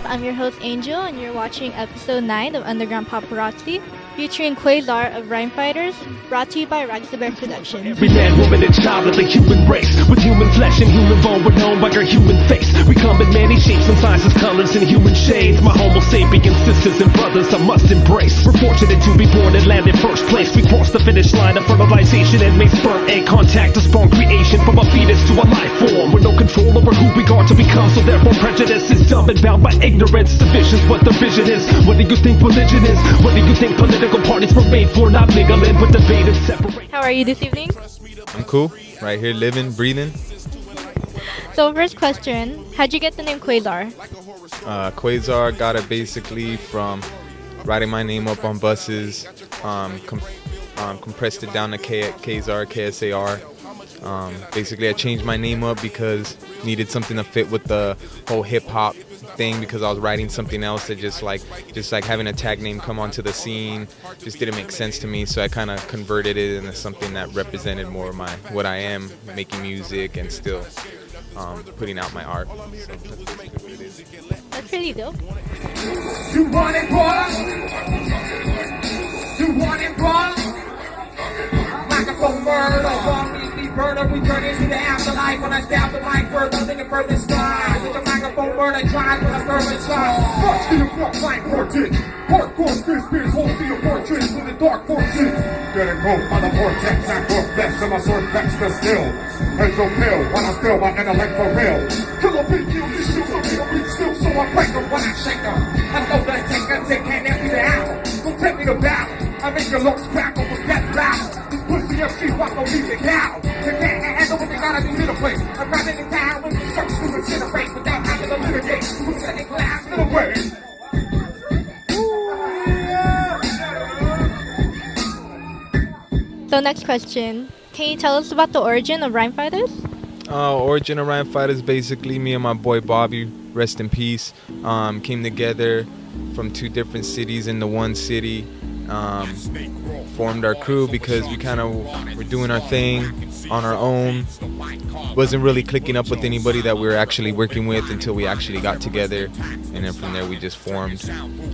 I'm your host Angel, and you're watching episode 9 of Underground Paparazzi, featuring Quaesar of Rhy Fighters, brought to you by Ragz Productions. Every man, woman, and child of the human race, with human flesh and human bone, we're known by our human face. We come in many shapes and sizes, colors, and human shades. My homo sapien sisters and brothers I must embrace. We're fortunate to be born and land in first place. We cross the finish line of fertilization and make sperm egg contact to spawn creation from a fetus to a life form. With no control over who we are to become, so therefore prejudice is dumb and bound by ignorance. Division's what the vision is. What do you think religion is? What do you think political parties were made for? Not mingling, but debate and separate. How are you this evening? I'm cool. Right here, living, breathing. So first question, how'd you get the name Quaesar? Quaesar got it basically from writing my name up on buses, compressed it down to Quaesar, K-S-A-R. Basically, I changed my name up because needed something to fit with the whole hip-hop thing, because I was writing something else that just like having a tag name come onto the scene just didn't make sense to me, so I kind of converted it into something that represented more of what I am, making music and still putting out my art. So that's basically what it is. That's pretty dope. You want it, boy? You want it, boy? Microphone murder, want me burner, we turn into the afterlife. When I stab the mic further, thinking further sky. With the microphone murder, trying with a thermal shot. Watch to your front line portage. Hardcore spears, hold to your portraits with the dark forces. Getting moved by the vortex, I broke flesh, and my sword backs the still. Heads so pale, when I spill my intellect for real. Kill a big deal, these shoes will be a beat still, so I break them when I shake them. I know that take can't empty the apple. Don't take me to battle. I make your lungs crackle with death rattle. Pussy MC, fuck, don't leave the cow. They can't handle what they gotta do to the place. I'm riding in town with the search to incinerate without having to litigate. Who's second class in the way? So next question, can you tell us about the origin of Rhy Fighters? Origin of Rhy Fighters, basically me and my boy Bobby, rest in peace, came together from two different cities into one city. Formed our crew because we kind of were doing our thing on our own. Wasn't really clicking up with anybody that we were actually working with until we actually got together, and then from there we just formed,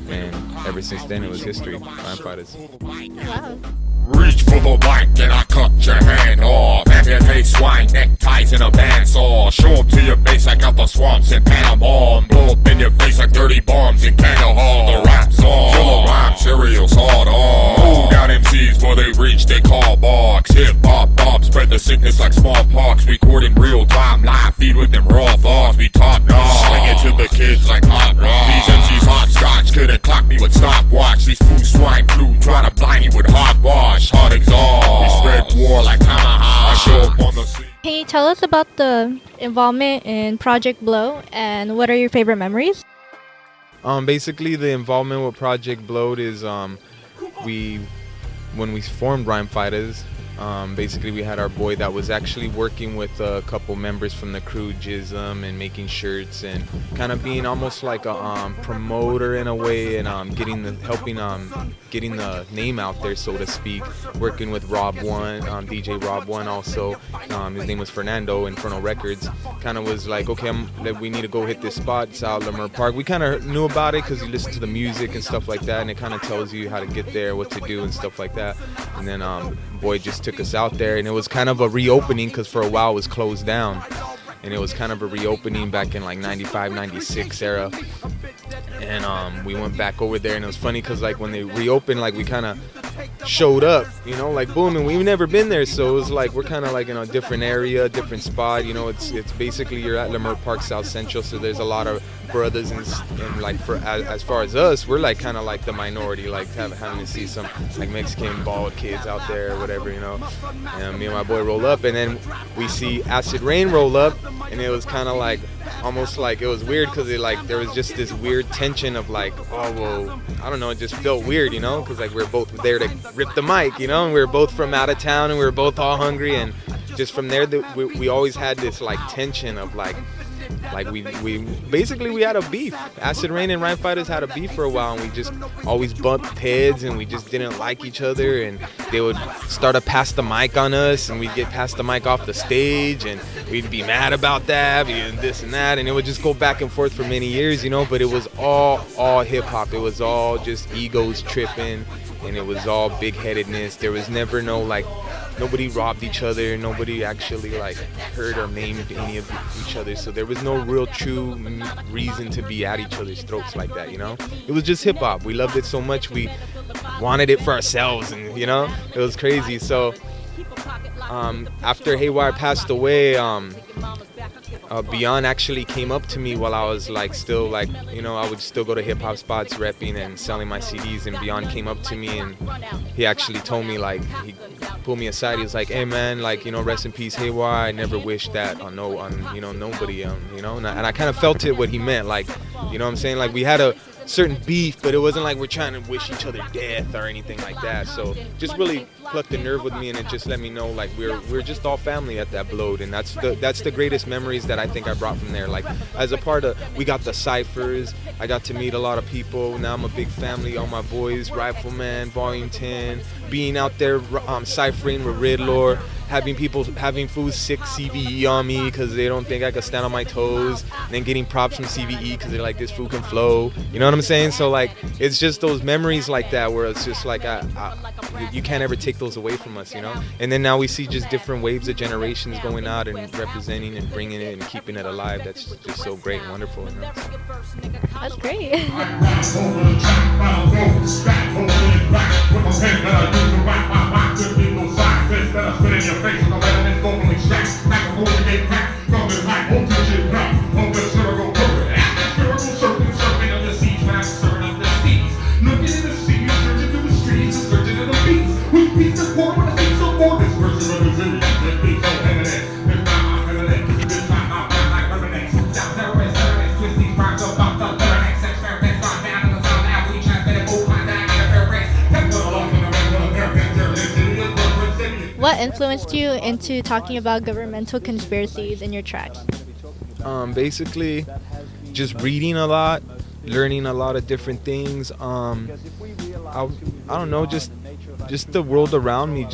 and ever since then it was history. Rhy Fighters. Wow. Reach for the mic and I cut your hand off. Amputate swine neckties in a bandsaw. Show up to your base, I got the swamps in Panama. Blow up in your face like dirty bombs in Kandahar. The rap song, killer rhyme, cereals hard on. Move down MCs before they reach their call box. Hip hop bob, spread the sickness like smallpox. Recording real time, live feed with them raw thoughts. We top notch, sling it to the kids like hot rock. These MCs hopscotch, couldn't clock me with stopwatch. These fools swine flu, try to blind me with hogwash. Hot exhaust, we spread war like tomahawk. I show up on the scene. Can you tell us about the involvement in Project Blow, and what are your favorite memories? Basically, the involvement with Project Blowed is when we formed Rhy Fighters. Basically, we had our boy that was actually working with a couple members from the crew, Jism, and making shirts and kind of being almost like a promoter in a way, and getting the name out there, so to speak. Working with Rob One, DJ Rob One also. His name was Fernando, Inferno Records. Kind of was like, okay, we need to go hit this spot. It's out Lamar Park. We kind of knew about it because you listen to the music and stuff like that, and it kind of tells you how to get there, what to do, and stuff like that. And then boy just took us out there, and it was kind of a reopening because for a while it was closed down, and it was kind of a reopening back in like 95, 96 era. And we went back over there, and it was funny because like when they reopened, like we kind of showed up, you know, like boom, and we've never been there, so it was like we're kind of like in a different area, different spot, you know. It's basically you're at Lamar Park South Central, so there's a lot of brothers and like as far as us, we're like kind of like the minority, like having to see some like Mexican bald kids out there or whatever, you know. And me and my boy roll up, and then we see Acid Rain roll up, and it was kind of like almost like it was weird because there was just this weird tension of like, oh well, I don't know, it just felt weird, you know, because like we were both there to rip the mic, you know, and we were both from out of town, and we were both all hungry, and just from there we always had this like tension of like like we basically we had a beef. Acid Rain and Rhy Fighters had a beef for a while, and we just always bumped heads, and we just didn't like each other, and they would start to pass the mic on us, and we'd get passed the mic off the stage, and we'd be mad about that and this and that, and it would just go back and forth for many years, you know. But it was all hip hop. It was all just egos tripping, and it was all big headedness. There was never no like, nobody robbed each other, nobody actually like hurt or maimed any of each other, so there was no real true reason to be at each other's throats like that, you know. It was just hip hop. We loved it so much, we wanted it for ourselves, and you know, it was crazy. So after Haywire passed away, Beyond actually came up to me while I was like still like, you know, I would still go to hip hop spots repping and selling my CDs, and Beyond came up to me and he actually told me, like, he pulled me aside, he was like, hey man, like, you know, rest in peace Haywire, I never wished that on you know, nobody, you know, and I kind of felt it what he meant, like, you know what I'm saying, like we had a certain beef, but it wasn't like we're trying to wish each other death or anything like that. So just really plucked the nerve with me, and it just let me know like we're just all family at that Blowed, and that's the greatest memories that I think I brought from there. Like as a part of, we got the ciphers, I got to meet a lot of people. Now I'm a big family, all my boys, Rifleman, Volume 10, being out there ciphering with Riddler, having food sick CVE on me because they don't think I could stand on my toes, and then getting props from CVE because they're like, this food can flow, you know what I'm saying? So like, it's just those memories like that where it's just like you can't ever take those away from us, you know. And then now we see just different waves of generations going out and representing and bringing it and keeping it alive. That's just so great and wonderful, you know? That's great. What influenced you into talking about governmental conspiracies in your tracks? Basically, just reading a lot, learning a lot of different things. I don't know, just the world around me.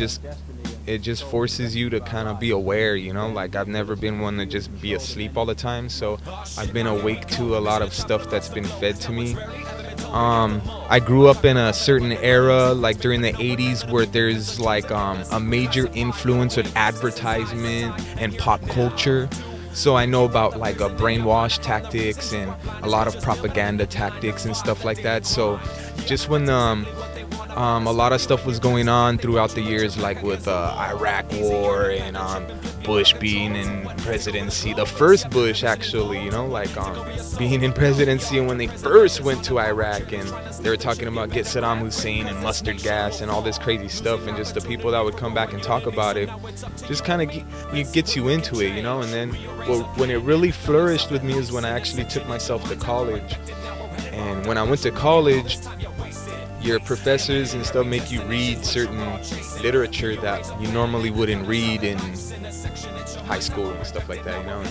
It just forces you to kind of be aware, you know. Like I've never been one to just be asleep all the time, so I've been awake to a lot of stuff that's been fed to me. I grew up in a certain era, like during the 80s, where there's like a major influence with advertisement and pop culture. So I know about like brainwash tactics and a lot of propaganda tactics and stuff like that. So just when a lot of stuff was going on throughout the years, like with Iraq war and Bush being in presidency, the first Bush actually, you know, like being in presidency, and when they first went to Iraq and they were talking about get Saddam Hussein and mustard gas and all this crazy stuff, and just the people that would come back and talk about it just kind of gets you into it, you know. And then when it really flourished with me is when I actually took myself to college. And when I went to college, your professors and stuff make you read certain literature that you normally wouldn't read in high school and stuff like that, you know.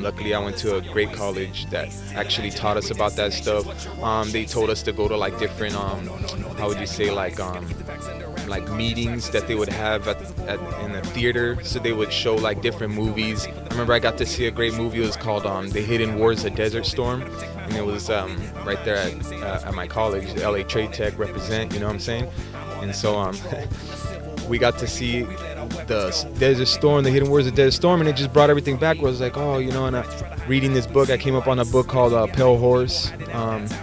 Luckily I went to a great college that actually taught us about that stuff. They told us to go to like different how would you say, like meetings that they would have in the theater, so they would show like different movies. I remember I got to see a great movie. It was called The Hidden Wars of Desert Storm, and it was right there at my college, the LA Trade Tech represent, you know what I'm saying? And so we got to see the Desert Storm, the Hidden Wars of Desert Storm, and it just brought everything back. Where I was like, oh, you know, and reading this book, I came up on a book called Pale Horse,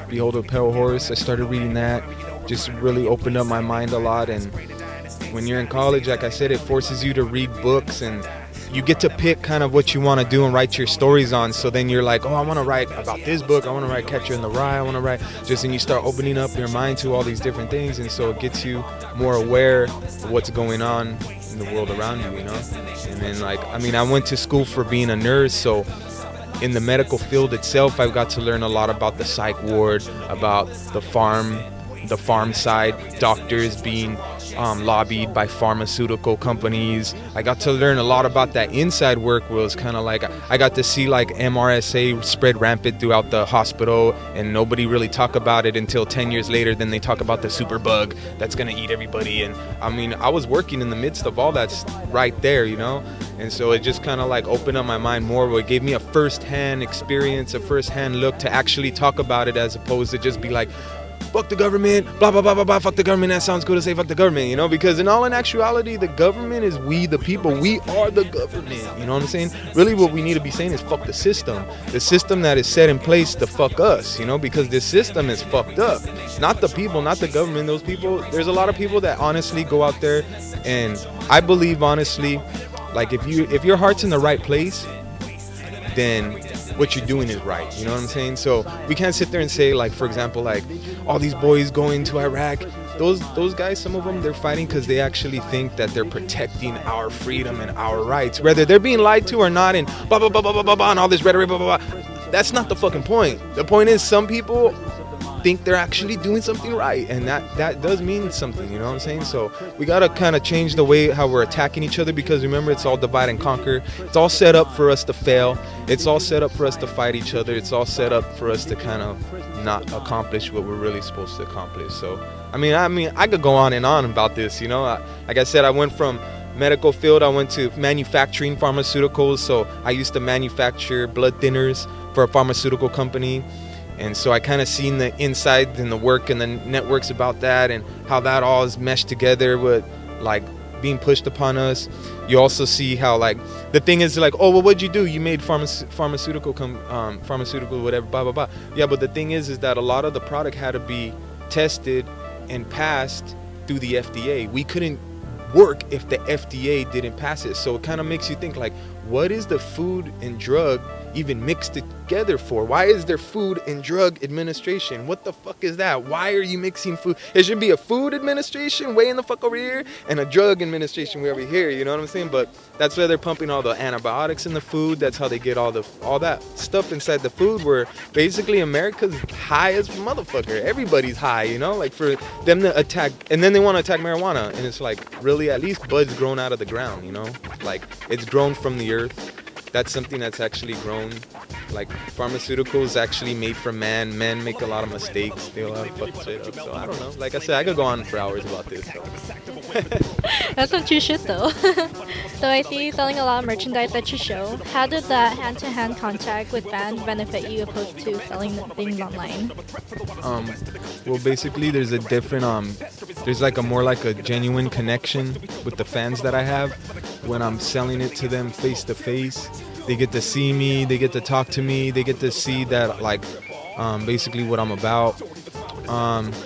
Behold a Pale Horse. I started reading that, just really opened up my mind a lot. And when you're in college, like I said, it forces you to read books, and you get to pick kind of what you want to do and write your stories on. So then you're like, oh, I want to write about this book, I want to write Catcher in the Rye, I want to write just, and you start opening up your mind to all these different things, and so it gets you more aware of what's going on in the world around you, you know. And then like, I mean, I went to school for being a nurse, so in the medical field itself, I've got to learn a lot about the psych ward, about the the farm side, doctors being lobbied by pharmaceutical companies. I got to learn a lot about that inside work, where it was kind of like I got to see like MRSA spread rampant throughout the hospital, and nobody really talk about it until 10 years later. Then they talk about the super bug that's gonna eat everybody. And I mean, I was working in the midst of all that right there, you know. And so it just kind of like opened up my mind more, where it gave me a first-hand experience, a first-hand look to actually talk about it, as opposed to just be like, fuck the government, blah, blah, blah, blah, blah, fuck the government. That sounds cool to say fuck the government, you know, because in actuality, the government is we, the people. We are the government, you know what I'm saying? Really what we need to be saying is fuck the system that is set in place to fuck us, you know, because this system is fucked up. Not the people, not the government, those people. There's a lot of people that honestly go out there, and I believe honestly, like if your heart's in the right place, then what you're doing is right, you know what I'm saying? So we can't sit there and say, like, for example, like all these boys going to Iraq, those guys, some of them, they're fighting because they actually think that they're protecting our freedom and our rights, whether they're being lied to or not, and blah blah blah blah blah blah, blah and all this rhetoric, blah blah blah. That's not the fucking point. The point is, some people think they're actually doing something right, and that does mean something, you know what I'm saying? So we gotta kind of change the way how we're attacking each other, because remember, it's all divide and conquer. It's all set up for us to fail. It's all set up for us to fight each other. It's all set up for us to kind of not accomplish what we're really supposed to accomplish. So I mean I could go on and on about this, you know. Like I said, I went from medical field, I went to manufacturing pharmaceuticals. So I used to manufacture blood thinners for a pharmaceutical company. And so I kind of seen the inside and the work and the networks about that, and how that all is meshed together with like being pushed upon us. You also see how like the thing is like, oh well, what'd you do? You made pharmaceutical whatever, blah blah blah. Yeah, but the thing is that a lot of the product had to be tested and passed through the FDA. We couldn't work if the FDA didn't pass it. So it kind of makes you think like, what is the Food and Drug even mixed together for? Why is there Food and Drug Administration? What the fuck is that? Why are you mixing food? It should be a Food Administration way in the fuck over here, and a Drug Administration way over here, you know what I'm saying? But that's where they're pumping all the antibiotics in the food. That's how they get all that stuff inside the food, where basically America's high as motherfucker. Everybody's high, you know, like for them to attack, and then they want to attack marijuana, and it's like, really, at least bud's grown out of the ground, you know, like it's grown from the earth. That's something that's actually grown. Like pharmaceuticals actually made from man. Men make a lot of mistakes. They all fuck shit up. So I don't know. Like I said, I could go on for hours about this. So. That's some true shit though. So I see you selling a lot of merchandise at your show. How did that hand-to-hand contact with fans benefit you opposed to selling things online? Well, basically there's a different there's like a more like a genuine connection with the fans that I have when I'm selling it to them face to face. They get to see me, they get to talk to me, they get to see that like basically what I'm about.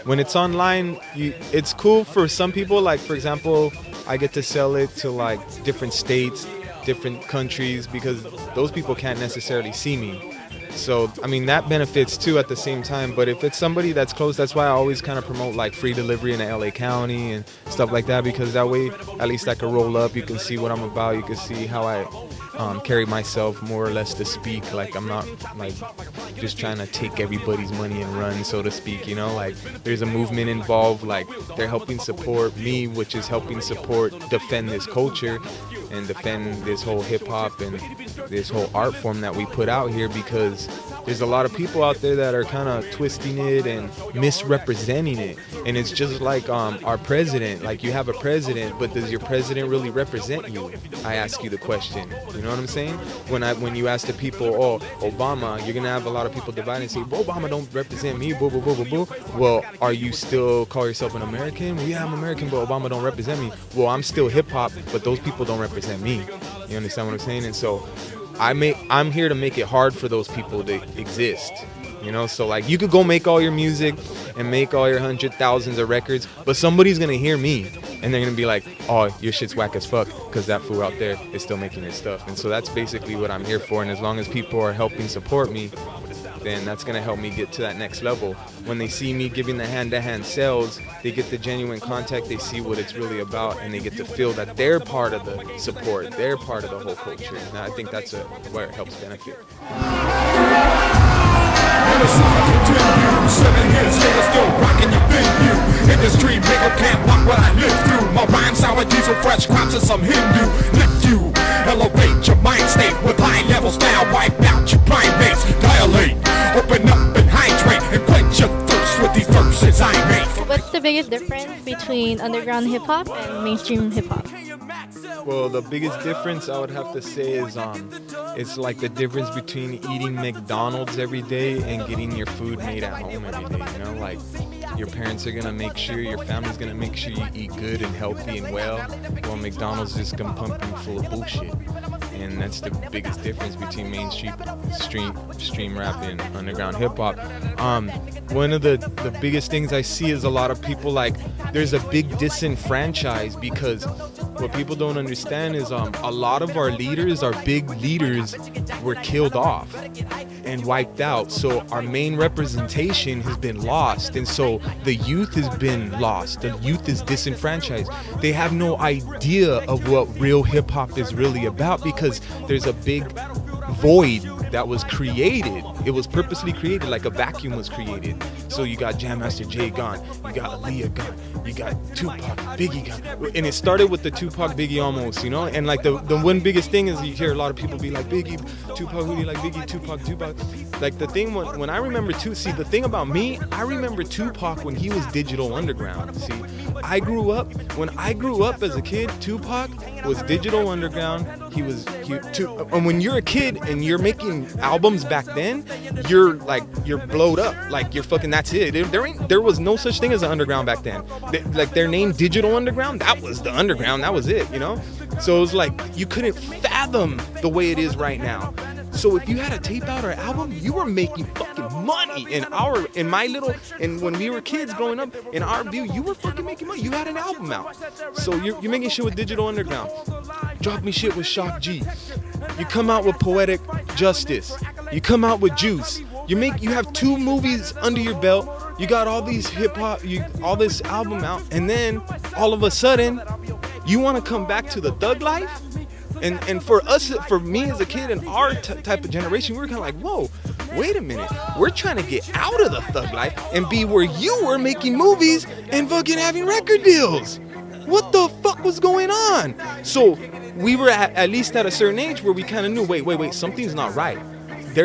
When it's online, it's cool for some people. Like for example, I get to sell it to like different states, different countries, because those people can't necessarily see me. So, I mean, that benefits too at the same time. But if it's somebody that's close, that's why I always kind of promote like free delivery in the LA County and stuff like that, because that way at least I can roll up. You can see what I'm about. You can see how I carry myself more or less to speak. Like I'm not like just trying to take everybody's money and run, so to speak, you know. Like there's a movement involved. Like they're helping support me, which is helping support defend this culture and defend this whole hip-hop and this whole art form that we put out here, because there's a lot of people out there that are kind of twisting it and misrepresenting it. And it's just like our president. Like you have a president, but does your president really represent you? I ask you the question. You know what I'm saying? When you ask the people, oh, Obama, you're gonna have a lot of people divide and say, well, Obama don't represent me, boo, boo, boo, boo, boo. Well, are you still call yourself an American? Well, yeah, I'm American, but Obama don't represent me. Well, I'm still hip-hop, but those people don't represent me. You understand what I'm saying? And so I'm here to make it hard for those people to exist. You know, so like you could go make all your music and make all your hundred thousands of records, but somebody's gonna hear me and they're gonna be like, oh, your shit's whack as fuck, because that fool out there is still making his stuff. And so that's basically what I'm here for. And as long as people are helping support me, then that's gonna help me get to that next level. When they see me giving the hand-to-hand sales, they get the genuine contact, they see what it's really about, and they get to feel that they're part of the support, they're part of the whole culture. And I think that's where it helps benefit. And the song continues. 7 years later, still rocking your venue. Industry maker can't block what I live through. My rhyme sour diesel, fresh crops and some Hindu. Lift you, elevate your mind state with high level style. Wipe out your primates. Dilate, open up and hydrate, and quench your thirst with these verses I make. What's the biggest difference between underground hip hop and mainstream hip hop? Well, the biggest difference I would have to say is it's like the difference between eating McDonald's every day and getting your food made at home every day. You know, like your parents are gonna make sure, your family's gonna make sure you eat good and healthy and well. Well, McDonald's just gonna pump you full of bullshit, and that's the biggest difference between mainstream stream rap and underground hip hop. One of the biggest things I see is a lot of people like there's a big disenfranchise because what people don't understand is a lot of our leaders, our big leaders, were killed off and wiped out. So our main representation has been lost, and so the youth has been lost. The youth is disenfranchised. They have no idea of what real hip hop is really about because there's a big void that was created. It was purposely created, like a vacuum was created. So you got Jam Master Jay gone, you got Aaliyah gone, you got Tupac, Biggie gone, and it started with the Tupac Biggie almost, you know. And like the one biggest thing is you hear a lot of people be like Biggie, Tupac, who do you like? Biggie, Tupac. Like the thing when I remember the thing about me, I remember Tupac when he was Digital Underground. See, when I grew up as a kid, Tupac was Digital Underground. And when you're a kid and you're making albums back then, you're blowed up, like you're fucking, that's it. There was no such thing as an underground back then. Like their name Digital Underground, that was the underground, that was it, you know. So it was like you couldn't fathom the way it is right now. So if you had a tape out or an album, you were making fucking money. And when we were kids growing up, in our view, you were fucking making money. You had an album out. So you're making shit with Digital Underground. Drop Me Shit with Shock G. You come out with Poetic Justice. You come out with Juice. You have 2 movies under your belt. You got all these hip hop, all this album out, and then all of a sudden, you want to come back to the thug life? And for me as a kid in our type of generation, we were kind of like, whoa, wait a minute. We're trying to get out of the thug life and be where you were making movies and fucking having record deals. What the fuck was going on? So we were at least at a certain age where we kind of knew, wait, something's not right.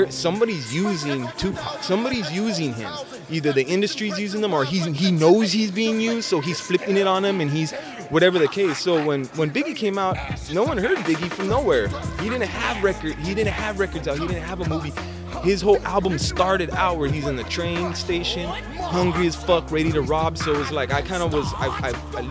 Somebody's using Tupac. Somebody's using him. Either the industry's using them or he knows he's being used, so he's flipping it on him, and he's whatever the case. So when Biggie came out, no one heard Biggie from nowhere. He didn't have records out. He didn't have a movie. His whole album started out where he's in the train station, hungry as fuck, ready to rob. So it was like I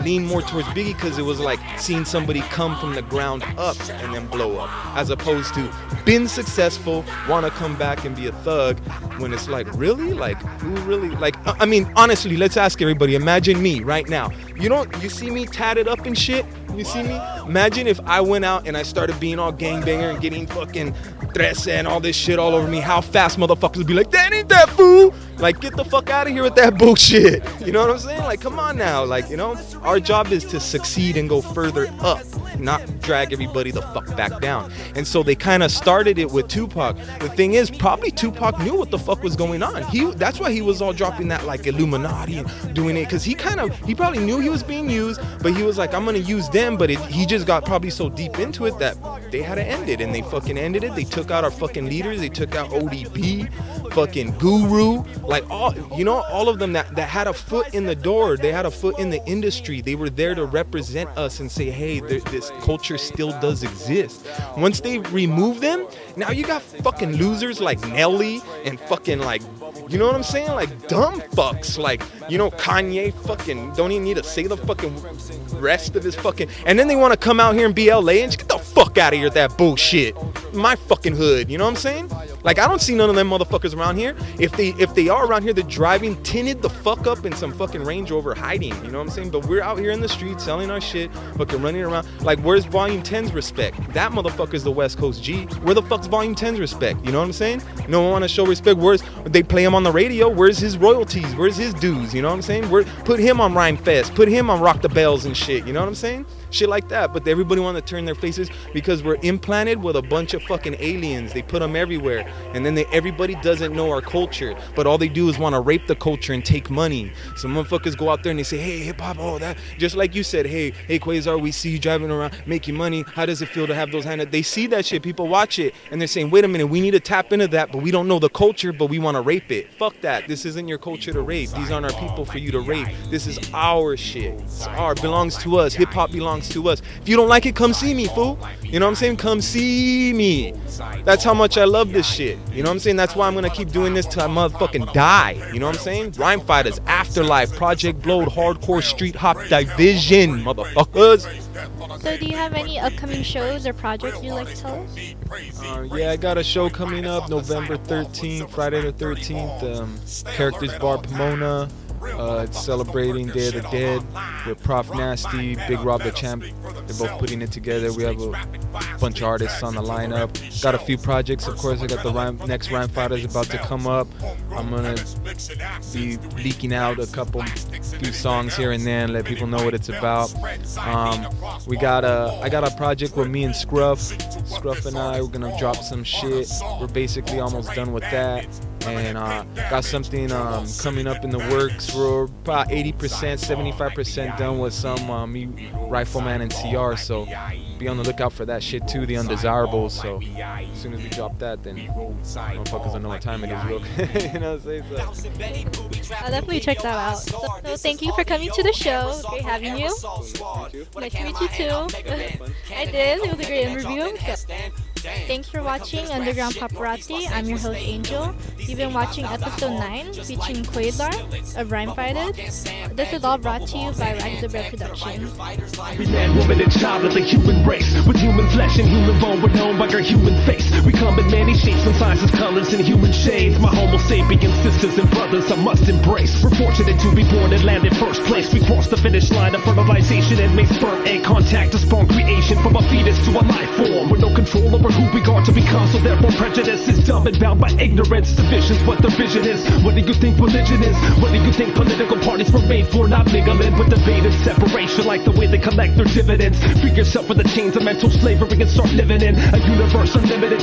leaned more towards Biggie because it was like seeing somebody come from the ground up and then blow up, as opposed to been successful, want to come back and be a thug. When it's like, really? Like, who really? Like, I mean, honestly, let's ask everybody. Imagine me right now. You see me tatted up and shit? You see me? Imagine if I went out and I started being all gangbanger and getting fucking trece and all this shit all over me. How fast motherfuckers would be like, that ain't that fool. Like, get the fuck out of here with that bullshit. You know what I'm saying? Like, come on now. Like, you know, our job is to succeed and go further up, not drag everybody the fuck back down. And so they kind of started it with Tupac. The thing is, probably Tupac knew what the fuck was going on. That's why he was all dropping that like Illuminati and doing it, because he probably knew he was being used, but he was like, I'm gonna use them. But he just got probably so deep into it that they had to end it, and they fucking ended it. They took out our fucking leaders. They took out ODB, fucking Guru, like all of them that had a foot in the door. They had a foot in the industry. They were there to represent us and say, hey, this culture still does exist. Once they remove them, now you got fucking losers like Nelly and fucking like, you know what I'm saying? Like dumb fucks, like, you know, Kanye fucking don't even need to say the fucking rest of his fucking, and then they want to come out here and be LA and just get the fuck out of here with that bullshit. My fucking hood, you know what I'm saying? Like, I don't see none of them motherfuckers around here. If they are around here, they're driving tinted the fuck up in some fucking Range Rover hiding, you know what I'm saying? But we're out here in the streets selling our shit, fucking running around. Like, where's Volume 10's respect? That motherfucker's the West Coast G. Where the fuck's Volume 10's respect? You know what I'm saying? No one want to show respect. They play him on the radio. Where's his royalties? Where's his dues? You know what I'm saying? Put him on Rhyme Fest. Put him on Rock the Bells and shit. You know what I'm saying? shit like that. But everybody want to turn their faces because we're implanted with a bunch of fucking aliens. They put them everywhere, and then everybody doesn't know our culture, but all they do is want to rape the culture and take money. So motherfuckers go out there and they say, hey, hip hop, oh that, just like you said, hey Quaesar, we see you driving around making money. How does it feel to have those hands? They see that shit, people watch it, and they're saying, wait a minute, we need to tap into that, but we don't know the culture, but we want to rape it. Fuck that. This isn't your culture to rape. These aren't our people for you to rape. This is our shit. It's our, belongs to us. Hip hop belongs to us. If you don't like it, come see me, fool. You know what I'm saying? Come see me. That's how much I love this shit. You know what I'm saying? That's why I'm gonna keep doing this till I motherfucking die. You know what I'm saying? Rhyme Fighters, Afterlife, Project Blowed, Hardcore Street Hop Division, motherfuckers. So do you have any upcoming shows or projects you'd like to tell us? Yeah, I got a show coming up November 13th, Friday the 13th. Characters Bar Pomona. It's celebrating Day of the Dead with Prof Nasty, Big Rob the Champ. They're both putting it together. We have a bunch of artists on the lineup. Got a few projects, of course. I got the next Rhyme Fighters about to come up. I'm gonna be leaking out few songs here and there and let people know what it's about. I got a project with me and Scruff and I. We're gonna drop some shit. We're basically almost done with that. And got something coming up in the works. We're about 80%, 75% done with some me, Rifleman, and CR. So be on the lookout for that shit too, the Undesirables. So as soon as we drop that, then motherfuckers don't know what time it is, real. You know what I'm saying? So I'll definitely check that out. So thank you for coming to the show. Great having you. Nice to meet you too. I did. It was a great interview. So. Thanks for watching Underground Paparazzi. I'm your host Angel. You've been watching episode 9 featuring Quaesar of Rhyme Fighters. This is all brought to you by Ragz Production. Every man, woman, and child of the human race, with human flesh and human bone, we're known by our human face. We come in many shapes and sizes, colors, and human shades. My homo sapien sisters and brothers I must embrace. We're fortunate to be born and land in first place. We cross the finish line of fertilization and make sperm egg contact to spawn creation from a fetus to a life form. With no control over who we are to become, so therefore prejudice is dumb and bound by ignorance. Division's what the vision is. What do you think religion is? What do you think political parties were made for? Not mingling, but debate and separation, like the way they collect their dividends. Free yourself from the chains of mental slavery and start living in a universe unlimited.